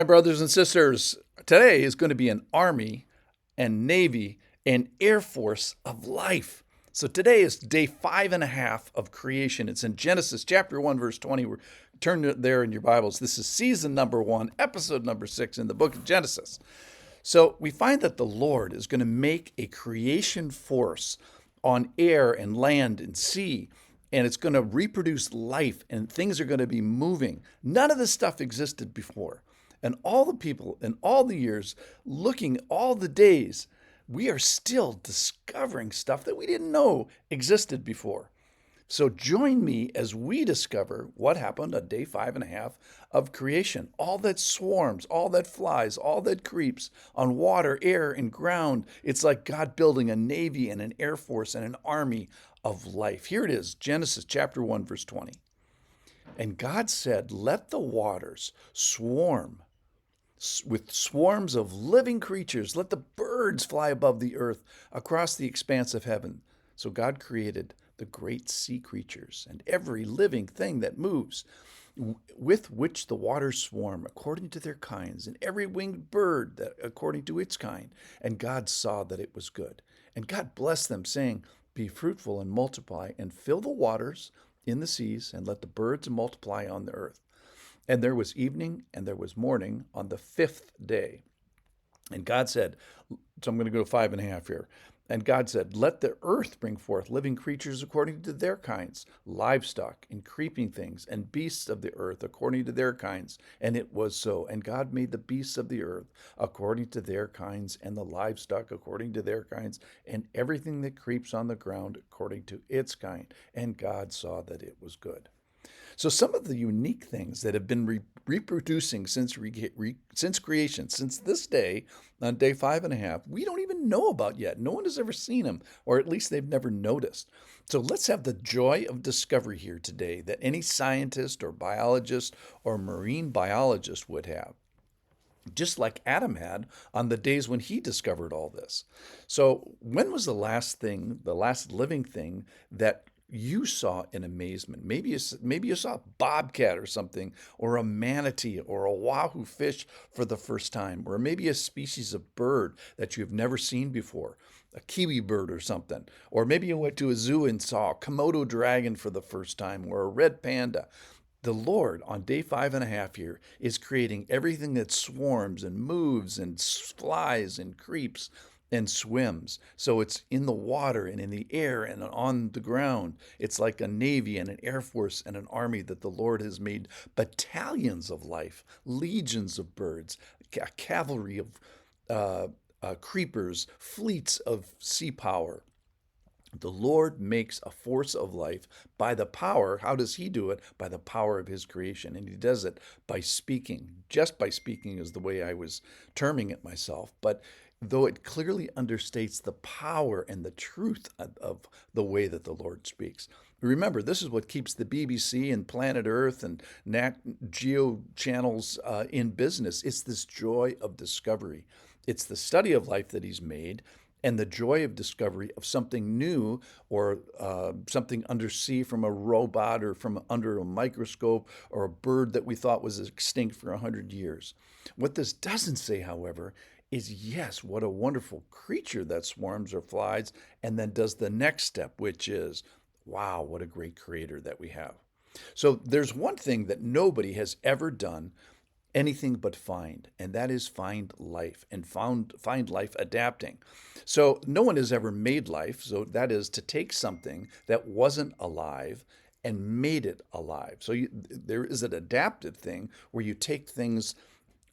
My brothers and sisters, today is going to be an Army and Navy and Air Force of life. So today is day 5.5 of creation. It's in Genesis chapter 1, verse 20. Turn there in your Bibles. This is season number 1, episode number 6 in the book of Genesis. So we find that the Lord is going to make a creation force on air and land and sea, and it's going to reproduce life, and things are going to be moving. None of this stuff existed before. And all the people in all the years, looking all the days, we are still discovering stuff that we didn't know existed before. So join me as we discover what happened on day 5.5 of creation. All that swarms, all that flies, all that creeps on water, air, and ground. It's like God building a navy and an air force and an army of life. Here it is, Genesis chapter 1, verse 20. And God said, "Let the waters swarm with swarms of living creatures. Let the birds fly above the earth across the expanse of heaven." So God created the great sea creatures and every living thing that moves, with which the waters swarm according to their kinds, and every winged bird that according to its kind. And God saw that it was good. And God blessed them, saying, "Be fruitful and multiply, and fill the waters in the seas, and let the birds multiply on the earth." And there was evening and there was morning on the fifth day. And God said, so I'm going to go 5.5 here. And God said, "Let the earth bring forth living creatures according to their kinds, livestock and creeping things, and beasts of the earth according to their kinds." And it was so. And God made the beasts of the earth according to their kinds, and the livestock according to their kinds, and everything that creeps on the ground according to its kind. And God saw that it was good. So some of the unique things that have been reproducing since creation, since this day, on day 5.5, we don't even know about yet. No one has ever seen them, or at least they've never noticed. So let's have the joy of discovery here today that any scientist or biologist or marine biologist would have, just like Adam had on the days when he discovered all this. So, when was the last living thing that you saw in amazement? Maybe you saw a bobcat or something, or a manatee, or a wahoo fish for the first time, or maybe a species of bird that you've never seen before, a kiwi bird or something, or maybe you went to a zoo and saw a Komodo dragon for the first time, or a red panda. The Lord, on day 5.5 here, is creating everything that swarms and moves and flies and creeps and swims. So it's in the water and in the air and on the ground. It's like a navy and an air force and an army that the Lord has made battalions of life, legions of birds, a cavalry of creepers, fleets of sea power. The Lord makes a force of life by the power. How does he do it? By the power of his creation. And he does it by speaking. Just by speaking is the way I was terming it myself. But though it clearly understates the power and the truth of the way that the Lord speaks. Remember, this is what keeps the BBC and Planet Earth and Nat Geo channels in business. It's this joy of discovery. It's the study of life that he's made, and the joy of discovery of something new, or something undersea from a robot or from under a microscope, or a bird that we thought was extinct for 100 years. What this doesn't say, however, is yes, what a wonderful creature that swarms or flies, and then does the next step, which is, wow, what a great creator that we have. So there's one thing that nobody has ever done anything but find, and that is find life and find life adapting. So no one has ever made life, so that is to take something that wasn't alive and made it alive. So there is an adaptive thing where you take things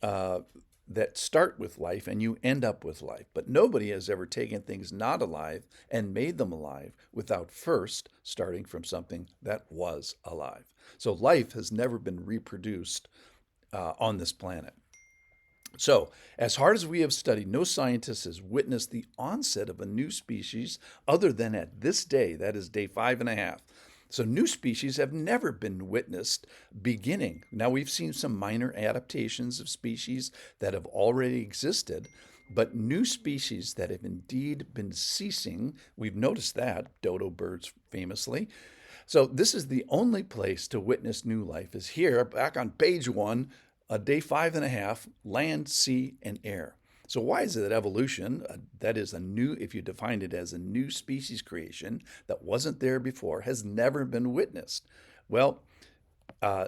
uh, that start with life and you end up with life. But nobody has ever taken things not alive and made them alive without first starting from something that was alive. So life has never been reproduced on this planet. So, as hard as we have studied, no scientist has witnessed the onset of a new species other than at this day, that is day 5.5. So, new species have never been witnessed beginning. Now, we've seen some minor adaptations of species that have already existed, but new species that have indeed been ceasing, we've noticed that, dodo birds famously. So, this is the only place to witness new life, is here, back on page 1 day 5.5, land, sea, and air. So why is it that evolution, that is a new, if you define it as a new species creation that wasn't there before, has never been witnessed? Well,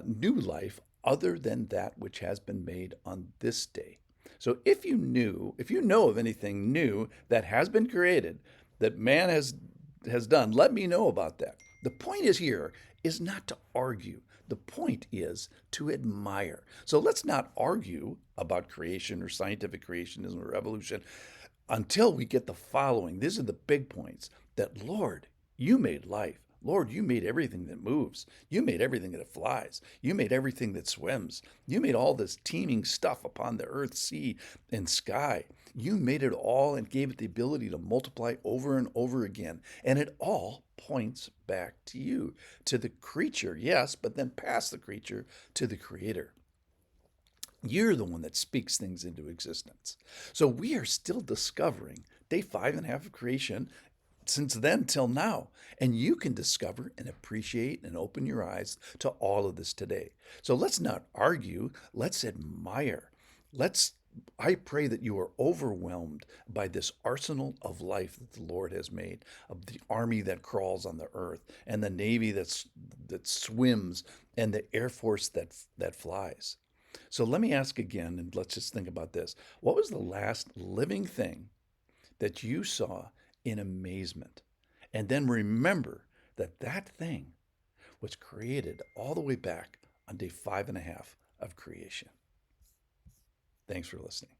new life other than that which has been made on this day. So if you know of anything new that has been created, that man has done, let me know about that. The point is here is not to argue. The point is to admire. So let's not argue about creation or scientific creationism or evolution until we get the following. These are the big points that, Lord, you made life. Lord, you made everything that moves. You made everything that flies. You made everything that swims. You made all this teeming stuff upon the earth, sea, and sky. You made it all and gave it the ability to multiply over and over again. And it all points back to you, to the creature, yes, but then past the creature to the creator. You're the one that speaks things into existence. So we are still discovering day 5.5 of creation since then till now. And you can discover and appreciate and open your eyes to all of this today. So let's not argue, let's admire. I pray that you are overwhelmed by this arsenal of life that the Lord has made, of the army that crawls on the earth, and the navy that swims, and the air force that flies. So let me ask again, and let's just think about this. What was the last living thing that you saw in amazement? And then remember that that thing was created all the way back on day 5.5 of creation. Thanks for listening.